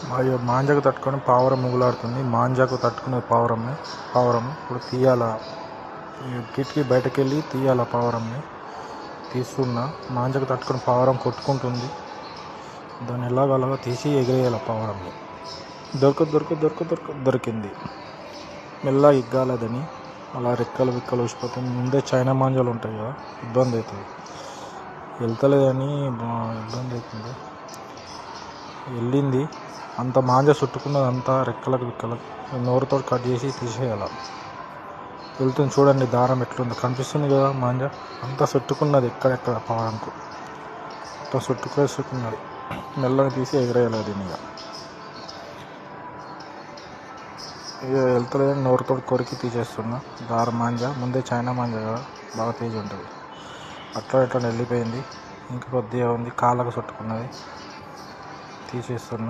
మరియు మాంజకు తట్టుకొని పావురం ముగులాడుతుంది. మాంజకు తట్టుకునే పావురం ఇప్పుడు తీయాల. కిటికీ బయటకు వెళ్ళి తీయాల పావురంని. తీస్తున్నా. మాంజకు తట్టుకుని పావురం కొట్టుకుంటుంది. దాన్ని ఎలాగలాగా తీసి ఎగిరేయాల పావురంని. దొరికింది. మెల్లగా ఎగ్గాలదని అలా రెక్కలు విక్కలు ఊసిపోతుంది. ముందే చైనా మాంజాలు ఉంటాయి కదా, ఇబ్బంది అవుతుంది. వెళ్తలేదని ఇబ్బంది అవుతుంది. వెళ్ళింది. అంత మాంజ చుట్టుకున్నది అంతా రెక్కలకు విక్కలకు నోరుతో కట్ చేసి తీసేయాల. వెళ్తుంది చూడండి, దారం ఎట్లుందో కనిపిస్తుంది కదా. మాంజ అంతా చుట్టుకున్నది ఎక్కడెక్కడ పావురంకు అంతా చుట్టుకున్నది. మెల్లగా తీసి ఎగిరేయాలి దీన్ని. ఇక వెళ్తలేదని నోరుతో కొరికి తీసేస్తున్నా. దారం మాంజ ముందే చైనా మాంజ కదా, బాగా తేజ్ ఉంటుంది. అట్లా వెళ్ళిపోయింది. ఇంకా కొద్దిగా ఉంది, కాళ్ళకు చుట్టుకున్నది. తీసేస్తున్నా.